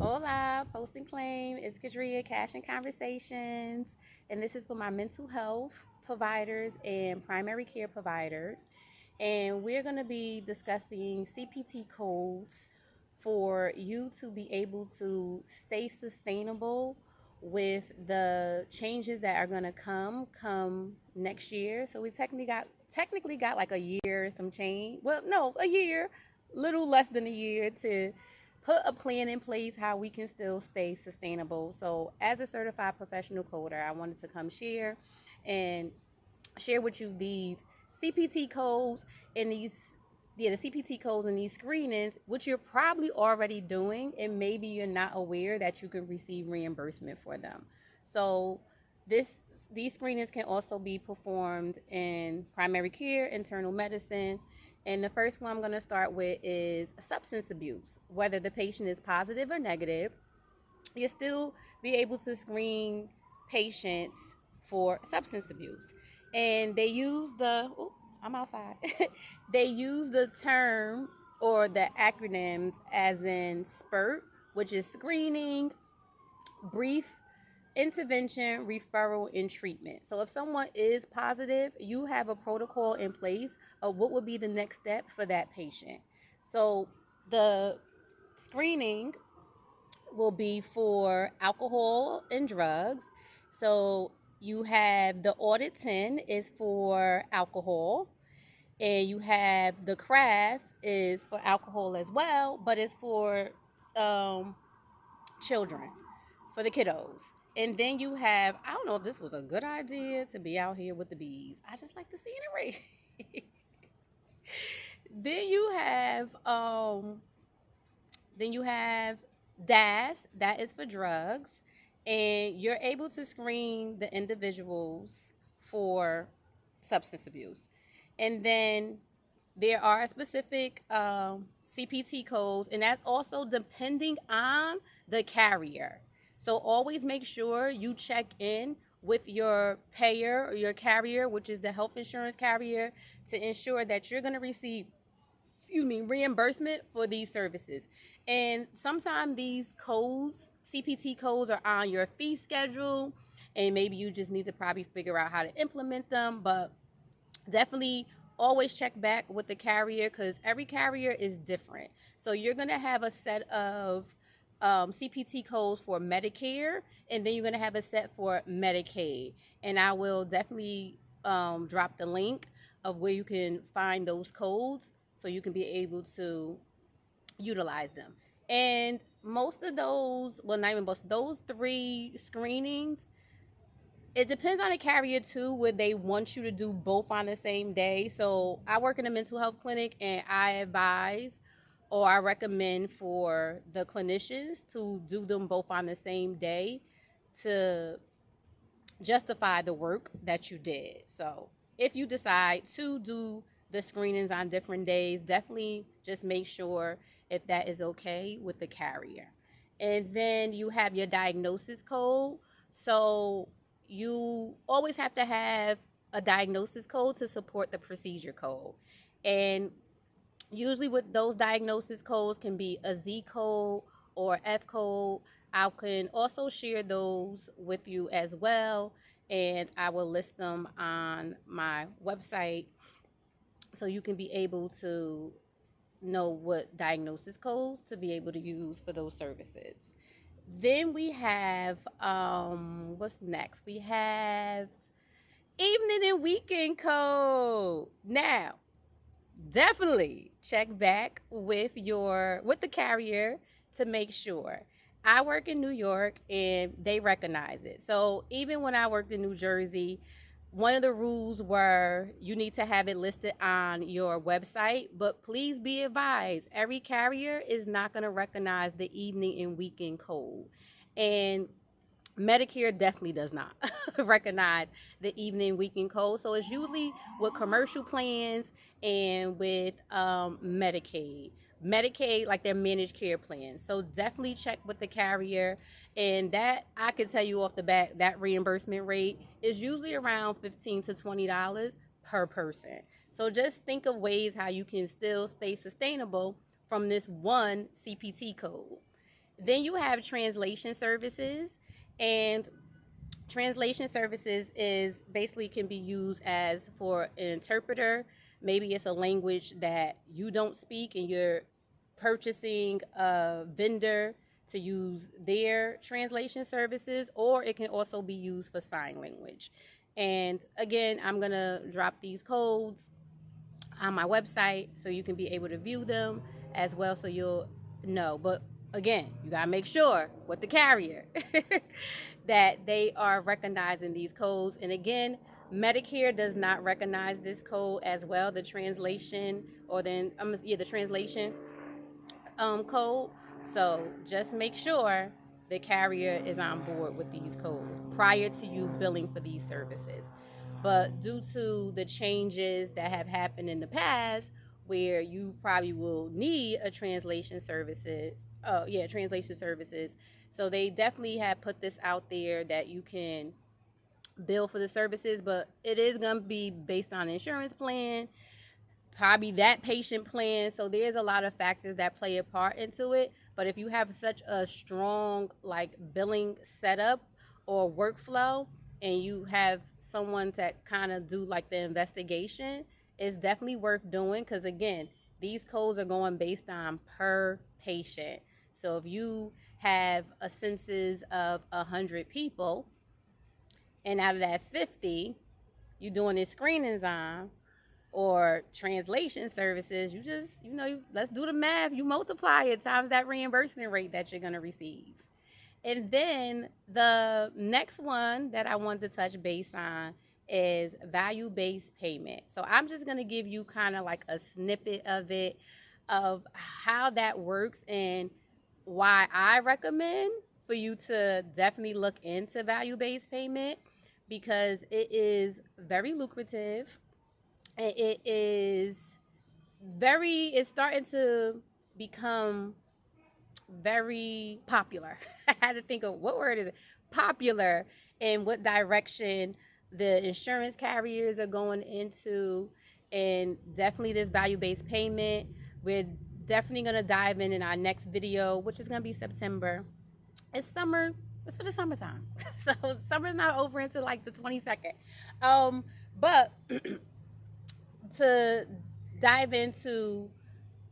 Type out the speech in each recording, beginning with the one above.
Hola, post and claim. It's Kadria, Cash and Conversations. And this is for my mental health providers and primary care providers. And we're going to be discussing CPT codes for you to be able to stay sustainable with the changes that are going to come next year. So we technically got like a year some change. Well, no, a year, little less than a year to put a plan in place how we can still stay sustainable. So as a certified professional coder, I wanted to come and share with you these CPT codes and the CPT codes and these screenings, which you're probably already doing, and maybe you're not aware that you can receive reimbursement for them. So these screenings can also be performed in primary care, internal medicine, and the first one I'm going to start with is substance abuse. Whether the patient is positive or negative, you still be able to screen patients for substance abuse. And they use I'm outside. They use the term or the acronyms as in SBIRT, which is screening, brief intervention, referral, and treatment. So if someone is positive, you have a protocol in place of what would be the next step for that patient. So the screening will be for alcohol and drugs. So you have the Audit 10 is for alcohol, and you have the craft is for alcohol as well, but it's for um, children, for the kiddos. And then you have, I don't know if this was a good idea to be out here with the bees. I just like the scenery. then you have um then you have DAS, that is for drugs, and you're able to screen the individuals for substance abuse. And then there are specific CPT codes, and that's also depending on the carrier. So always make sure you check in with your payer or your carrier, which is the health insurance carrier, to ensure that you're going to receive reimbursement for these services. And sometimes these codes, CPT codes, are on your fee schedule, and maybe you just need to probably figure out how to implement them. But definitely always check back with the carrier because every carrier is different. So you're going to have a set of CPT codes for Medicare, and then you're going to have a set for Medicaid. And I will definitely drop the link of where you can find those codes so you can be able to utilize them. And most of those, well, not even most, those three screenings, it depends on the carrier too, where they want you to do both on the same day. So I work in a mental health clinic, and I advise or I recommend for the clinicians to do them both on the same day to justify the work that you did. So if you decide to do the screenings on different days, definitely just make sure if that is okay with the carrier. And then you have your diagnosis code. So you always have to have a diagnosis code to support the procedure code. And usually with those diagnosis codes can be a Z code or F code. I can also share those with you as well, and I will list them on my website so you can be able to know what diagnosis codes to be able to use for those services. Then we have what's next? We have evening and weekend code. Now, definitely check back with the carrier to make sure. I work in New York and they recognize it. So even when I worked in New Jersey, one of the rules were you need to have it listed on your website, but please be advised, every carrier is not going to recognize the evening and weekend code. And Medicare definitely does not recognize the evening weekend code. So it's usually with commercial plans and with Medicaid. Medicaid, like their managed care plans. So definitely check with the carrier. And that, I can tell you off the bat, that reimbursement rate is usually around $15 to $20 per person. So just think of ways how you can still stay sustainable from this one CPT code. Then you have translation services, and translation services is basically can be used as for an interpreter. Maybe it's a language that you don't speak and you're purchasing a vendor to use their translation services, or it can also be used for sign language. And again, I'm going to drop these codes on my website so you can be able to view them as well, so you'll know. But again, you got to make sure with the carrier that they are recognizing these codes. And again, Medicare does not recognize this code as well, the translation or then the translation code. So just make sure the carrier is on board with these codes prior to you billing for these services. But due to the changes that have happened in the past, where you probably will need a translation services. So they definitely have put this out there that you can bill for the services, but it is going to be based on the insurance plan, probably that patient plan. So there's a lot of factors that play a part into it. But if you have such a strong like billing setup or workflow, and you have someone that kind of do like the investigation, it's definitely worth doing, because again, these codes are going based on per patient. So if you have a census of 100 people, and out of that 50 you doing these screenings on, or translation services, you just, let's do the math. You multiply it times that reimbursement rate that you're going to receive. And then the next one that I want to touch base on is value-based payment. So I'm just going to give you kind of like a snippet of it, of how that works, and why I recommend for you to definitely look into value-based payment, because it is very lucrative. It is it's starting to become very popular. I had to think of what word is it? Popular, and what direction the insurance carriers are going into. And definitely this value-based payment, we're definitely going to dive in our next video, which is going to be September. It's summer. It's for the summertime. So summer's not over until like the 22nd. But to dive into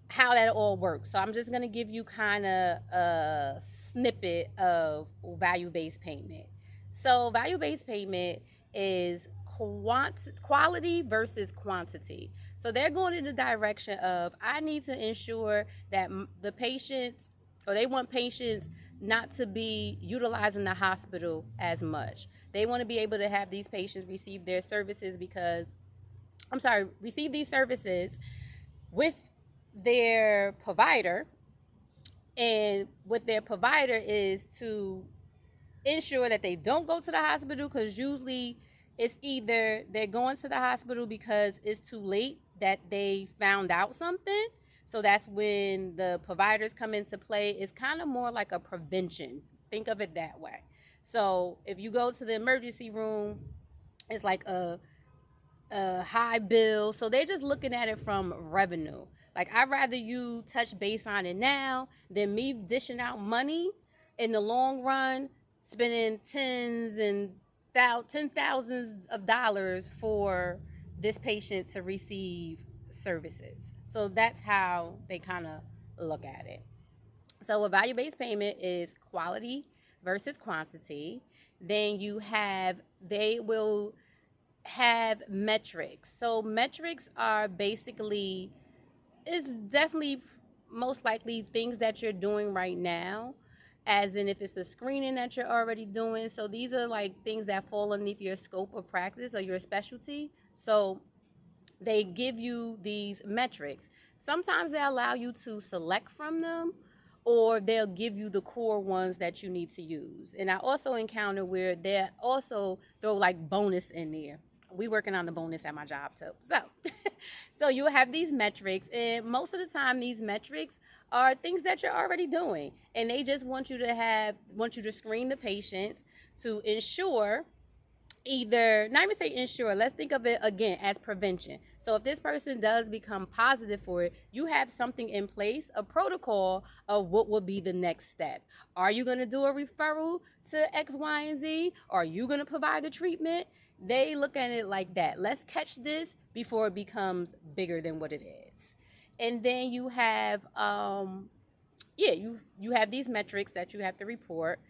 how that all works. So I'm just going to give you kind of a snippet of value-based payment. So value-based payment is quality versus quantity. So they're going in the direction of, I need to ensure that the patients, or they want patients not to be utilizing the hospital as much. They want to be able to have these patients receive their services receive these services with their provider. And with their provider is to ensure that they don't go to the hospital, because usually it's either they're going to the hospital because it's too late that they found out something. So that's when the providers come into play. It's kind of more like a prevention. Think of it that way. So if you go to the emergency room, it's like a high bill. So they're just looking at it from revenue. Like, I'd rather you touch base on it now than me dishing out money in the long run, spending tens thousands of dollars for this patient to receive services. So that's how they kind of look at it. So a value-based payment is quality versus quantity. Then they will have metrics. So metrics are basically, is definitely most likely things that you're doing right now, as in if it's a screening that you're already doing. So these are like things that fall underneath your scope of practice or your specialty. So they give you these metrics. Sometimes they allow you to select from them, or they'll give you the core ones that you need to use. And I also encounter where they also throw like bonus in there. We working on the bonus at my job too. So you'll have these metrics, and most of the time these metrics are things that you're already doing, and they just want you to screen the patients to ensure either, not even say insure, let's think of it again as prevention. So if this person does become positive for it, you have something in place, a protocol of what would be the next step. Are you going to do a referral to X, Y, and Z? Are you going to provide the treatment? They look at it like that. Let's catch this before it becomes bigger than what it is. And then you have you have these metrics that you have to report,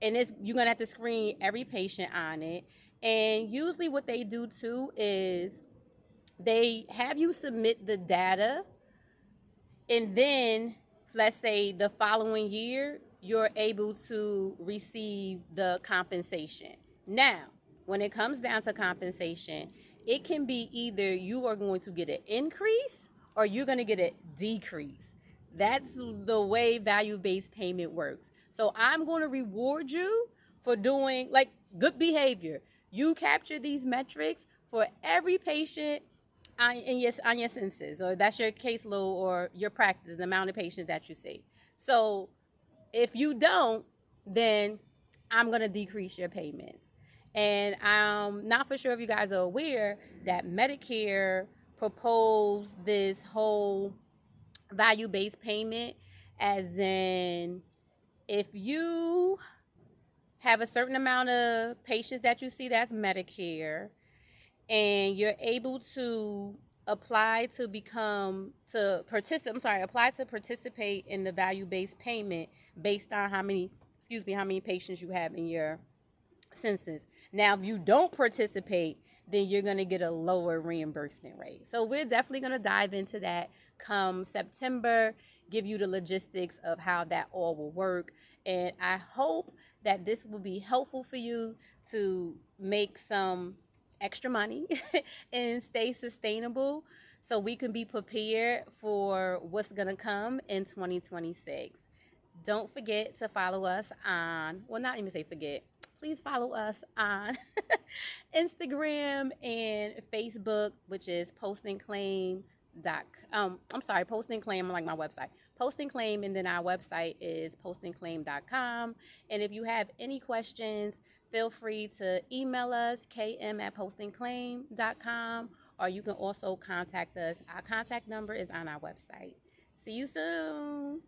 and it's, you're gonna have to screen every patient on it. And usually what they do too is they have you submit the data, and then let's say the following year you're able to receive the compensation. Now, when it comes down to compensation, it can be either you are going to get an increase or you're going to get a decrease. That's the way value-based payment works. So I'm going to reward you for doing like good behavior. You capture these metrics for every patient on your census, or that's your caseload or your practice, the amount of patients that you see. So if you don't, then I'm going to decrease your payments. And I'm not for sure if you guys are aware that Medicare proposed this whole value-based payment, as in if you have a certain amount of patients that you see, that's Medicare, and you're able to apply to participate in the value-based payment based on how many patients you have in your census. Now, if you don't participate, then you're going to get a lower reimbursement rate. So we're definitely going to dive into that come September, give you the logistics of how that all will work. And I hope that this will be helpful for you to make some extra money and stay sustainable so we can be prepared for what's going to come in 2026. Don't forget to follow us on, well, not even say forget. Please follow us on Instagram and Facebook, which is Post and Claim. Post and Claim, like my website. Post and Claim, and then our website is postandclaim.com. And if you have any questions, feel free to email us, km@postandclaim.com, or you can also contact us. Our contact number is on our website. See you soon.